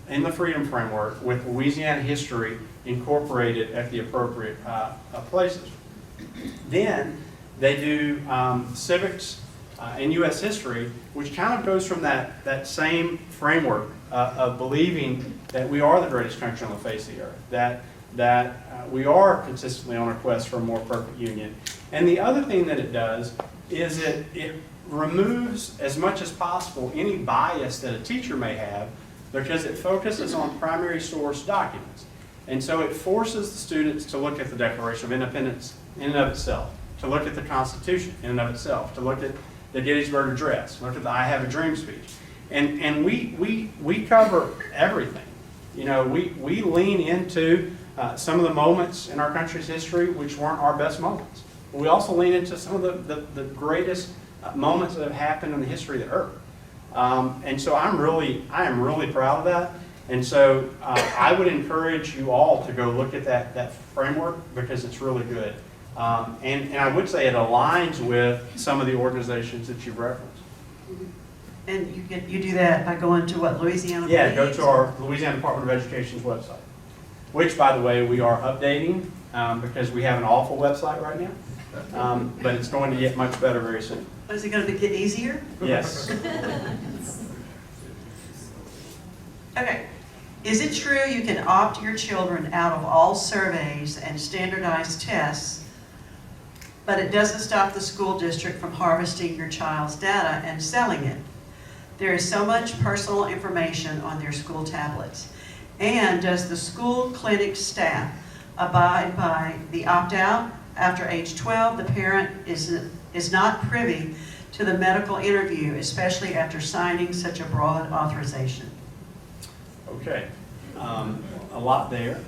in the Freedom Framework with Louisiana history incorporated at the appropriate places. Then they do civics and U.S. history, which kind of goes from that same framework of believing that we are the greatest country on the face of the earth, that we are consistently on a quest for a more perfect union. And the other thing that it does is it removes as much as possible any bias that a teacher may have, because it focuses on primary source documents. And so it forces the students to look at the Declaration of Independence in and of itself, to look at the Constitution in and of itself, to look at the Gettysburg Address, look at the I Have a Dream speech. And we cover everything. You know, we lean into some of the moments in our country's history which weren't our best moments. But we also lean into some of the greatest moments that have happened in the history of the earth. And so I am really proud of that. And so I would encourage you all to go look at that framework, because it's really good. And I would say it aligns with some of the organizations that you've referenced. And you do that by going to what, Louisiana? Yeah, go to our Louisiana Department of Education's website, which, by the way, we are updating because we have an awful website right now. But it's going to get much better very soon. Is it going to get easier? Yes. Okay. Is it true you can opt your children out of all surveys and standardized tests, but it doesn't stop the school district from harvesting your child's data and selling it? There is so much personal information on their school tablets. And does the school clinic staff abide by the opt-out? After age 12, the parent is not privy to the medical interview, especially after signing such a broad authorization. Okay, a lot there.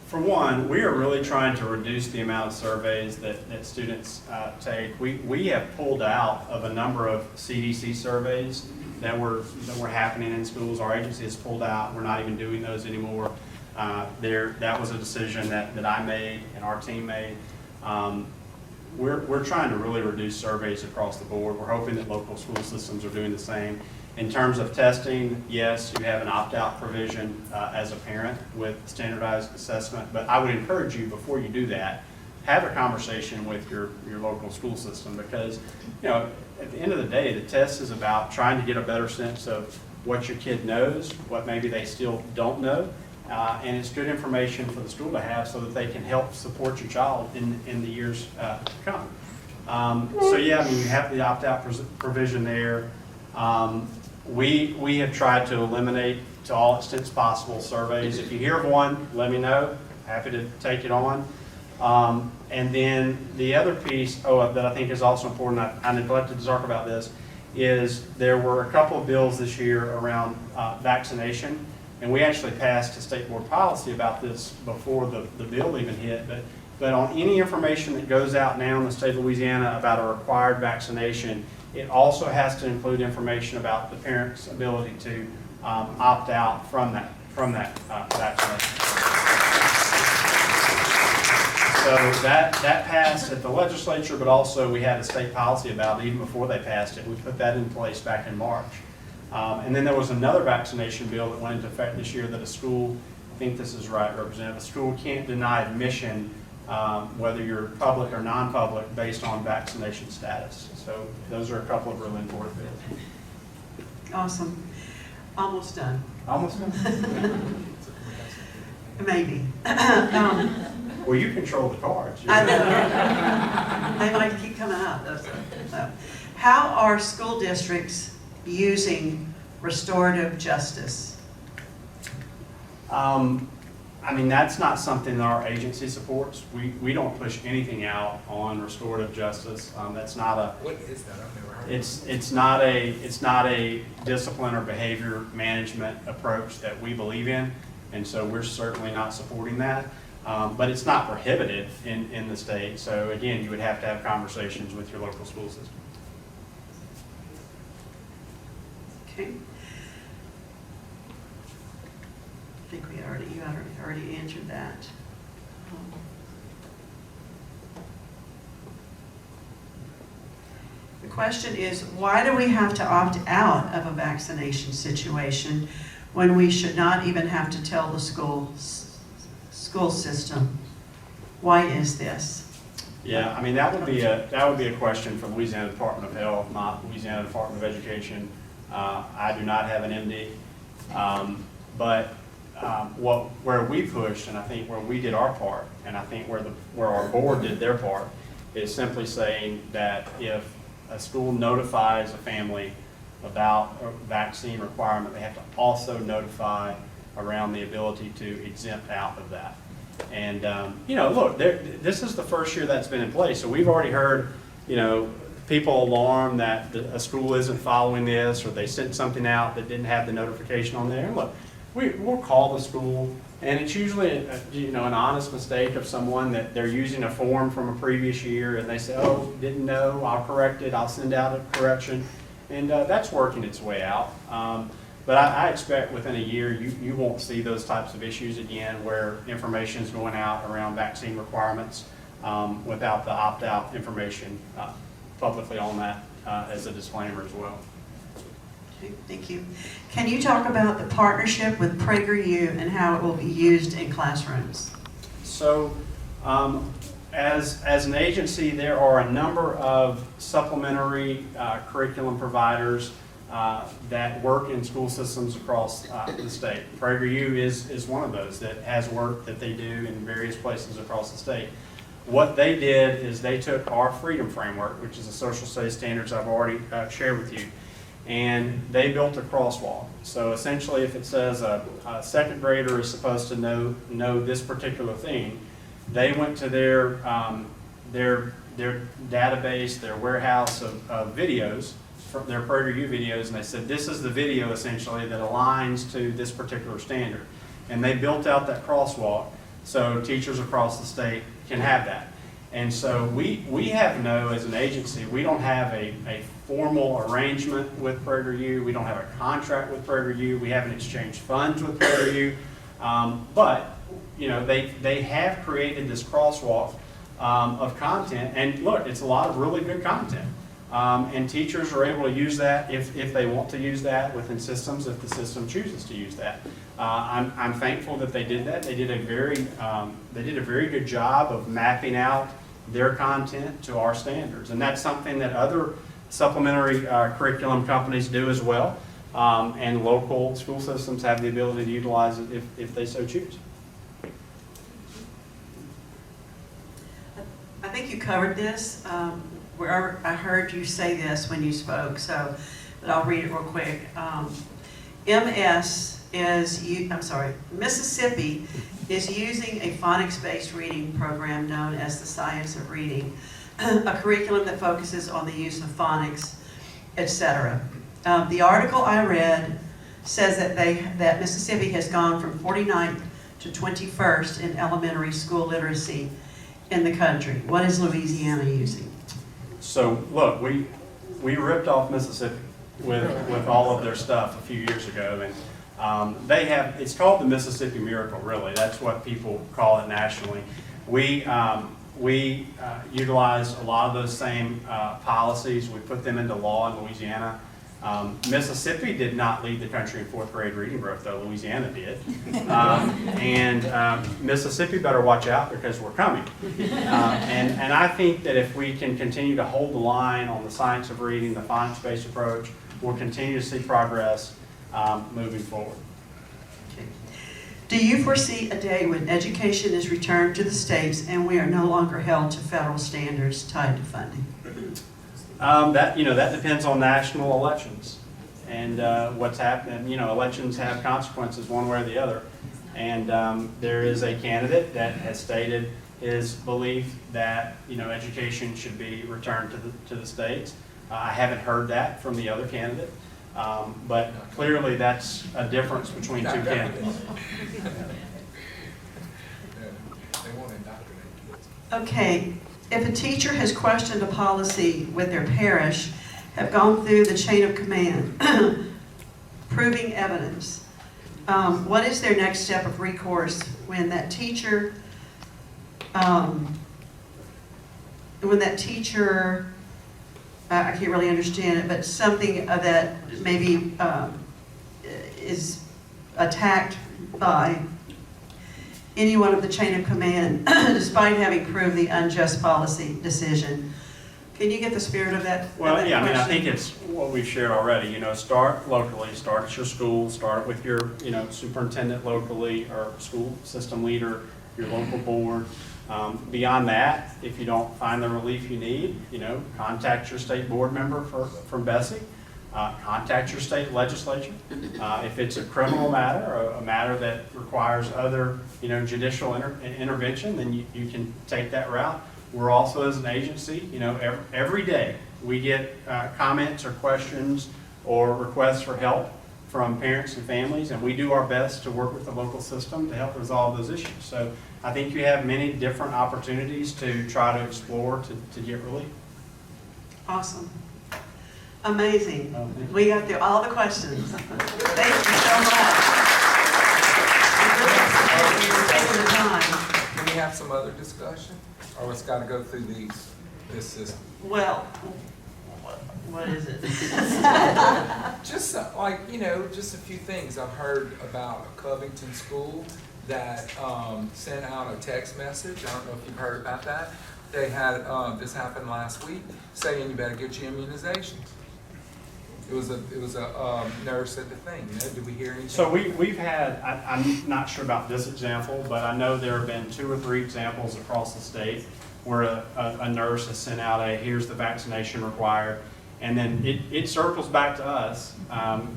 For one, we are really trying to reduce the amount of surveys that students take. We have pulled out of a number of CDC surveys that were happening in schools. Our agency has pulled out. We're not even doing those anymore. That was a decision that I made and our team made. We're trying to really reduce surveys across the board. We're hoping that local school systems are doing the same. In terms of testing, yes, you have an opt-out provision as a parent with standardized assessment, but I would encourage you, before you do that, have a conversation with your local school system, because, you know, at the end of the day, the test is about trying to get a better sense of what your kid knows, what maybe they still don't know, and it's good information for the school to have so that they can help support your child in the years to come. So yeah, I mean, you have the opt-out provision there. We have tried to eliminate, to all extents possible, surveys. If you hear of one, let me know. Happy to take it on. And then the other piece that I think is also important, I neglected to talk about this, is there were a couple of bills this year around vaccination, and we actually passed a state board policy about this before the bill even hit. But on any information that goes out now in the state of Louisiana about a required vaccination, it also has to include information about the parent's ability to opt out from that vaccination. So that passed at the legislature, but also we had a state policy about it even before they passed it. We put that in place back in March. And then there was another vaccination bill that went into effect this year that a school, I think this is right, Representative, a school can't deny admission whether you're public or non-public based on vaccination status. So those are a couple of really important bills. Awesome. Almost done. Almost done. Maybe. Well, you control the cards. I know. They might keep coming out. So. How are school districts using restorative justice? I mean, that's not something that our agency supports. We don't push anything out on restorative justice. That's not a. What is that? I've never heard of it. It's not a discipline or behavior management approach that we believe in, and so we're certainly not supporting that. But it's not prohibited in the state. So again, you would have to have conversations with your local school system. Okay. I think you already answered that. The question is, why do we have to opt out of a vaccination situation when we should not even have to tell the school system? Why is this? Yeah, I mean, that would be a question for Louisiana Department of Health, not Louisiana Department of Education. I do not have an MD, but where we pushed, and I think where we did our part, and I think where our board did their part, is simply saying that if a school notifies a family about a vaccine requirement, they have to also notify around the ability to exempt out of that. And look, this is the first year that's been in place, so we've already heard, people alarm that a school isn't following this, or they sent something out that didn't have the notification on there. And look, we'll call the school, and it's usually an honest mistake of someone that they're using a form from a previous year, and they say, "Oh, didn't know. I'll correct it. I'll send out a correction," and that's working its way out. But I expect within a year you won't see those types of issues again, where information is going out around vaccine requirements without the opt-out information publicly on that as a disclaimer as well. Okay, thank you. Can you talk about the partnership with PragerU and how it will be used in classrooms? So, as an agency, there are a number of supplementary curriculum providers that work in school systems across the state. PragerU is one of those that has work that they do in various places across the state. What they did is they took our Freedom Framework, which is the social studies standards I've already shared with you, and they built a crosswalk. So essentially, if it says a second grader is supposed to know this particular thing, they went to their database, their warehouse of videos, from their PragerU videos, and they said, this is the video essentially that aligns to this particular standard. And they built out that crosswalk so teachers across the state can have that. And so we have as an agency, we don't have a formal arrangement with PragerU. We don't have a contract with PragerU. We haven't exchanged funds with PragerU. But they have created this crosswalk of content. And look, it's a lot of really good content. And teachers are able to use that if they want to use that within systems, if the system chooses to use that. I'm thankful that they did that. They did a very good job of mapping out their content to our standards, and that's something that other supplementary curriculum companies do as well. And local school systems have the ability to utilize it if they so choose. I think you covered this. Wherever I heard you say this when you spoke, but I'll read it real quick. Mississippi is using a phonics-based reading program known as the Science of Reading, a curriculum that focuses on the use of phonics, etc. The article I read says that Mississippi has gone from 49th to 21st in elementary school literacy in the country. What is Louisiana using? So look, we ripped off Mississippi with all of their stuff a few years ago, and it's called the Mississippi Miracle, really. That's what people call it nationally. We utilize a lot of those same policies. We put them into law in Louisiana. Mississippi did not lead the country in fourth grade reading growth, though Louisiana did. Mississippi better watch out because we're coming. And I think that if we can continue to hold the line on the science of reading, the phonics-based approach, we'll continue to see progress. moving forward. Okay. Do you foresee a day when education is returned to the states and we are no longer held to federal standards tied to funding? That depends on national elections and what's happening. Elections have consequences one way or the other. And there is a candidate that has stated his belief that education should be returned to the states. I haven't heard that from the other candidate, but clearly that's a difference between two candidates. They won't indoctrinate kids. Okay, if a teacher has questioned a policy with their parish, have gone through the chain of command, proving evidence, what is their next step of recourse when that teacher, I can't really understand it, but something of that maybe is attacked by anyone of the chain of command, despite having proved the unjust policy decision? Can you get the spirit of that? Well, yeah, I question? think it's what we've shared already. Start locally, start at your school, start with your, superintendent locally or school system leader, your local board. Beyond that, if you don't find the relief you need, contact your state board member from Bessie. Contact your state legislature. If it's a criminal matter or a matter that requires other, judicial intervention, then you can take that route. We're also, as an agency, every day we get comments or questions or requests for help from parents and families, and we do our best to work with the local system to help resolve those issues. So I think you have many different opportunities to try to explore to get relief. Awesome. Amazing. We got through all the questions. Thank you so much. Thank you for taking the time. Can we have some other discussion? Or it's got to go through this system? Well, what is it? Just just a few things. I've heard about a Covington school that sent out a text message. I don't know if you've heard about that. They had, this happened last week, saying you better get your immunizations. It was a nurse at the thing. Did we hear anything? So we've had, I'm not sure about this example, but I know there have been 2 or 3 examples across the state where a nurse has sent out here's the vaccination required, and then it circles back to us,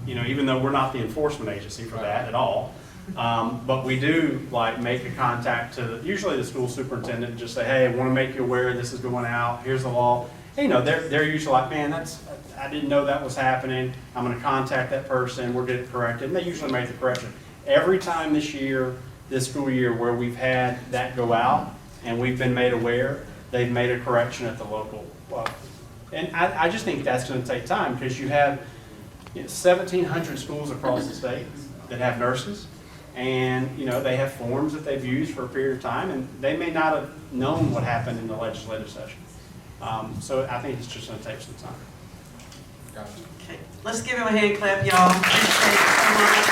even though we're not the enforcement agency for that at all. But we do make a contact to usually the school superintendent and just say, hey, I want to make you aware this is going out, here's the law. And, they're usually like, man, I didn't know that was happening. I'm going to contact that person. We'll get it corrected. And they usually make the correction. Every time this school year, where we've had that go out and we've been made aware, they've made a correction at the local level. And I just think that's going to take time because you have 1,700 schools across the state that have nurses. And, they have forms that they've used for a period of time, and they may not have known what happened in the legislative session. So I think it's just going to take some time. Gotcha. Okay, let's give him a hand clap, y'all. Appreciate it so much.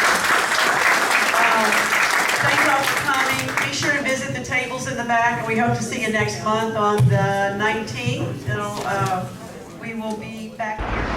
Thank y'all for coming. Be sure to visit the tables in the back, and we hope to see you next month on the 19th. We will be back here.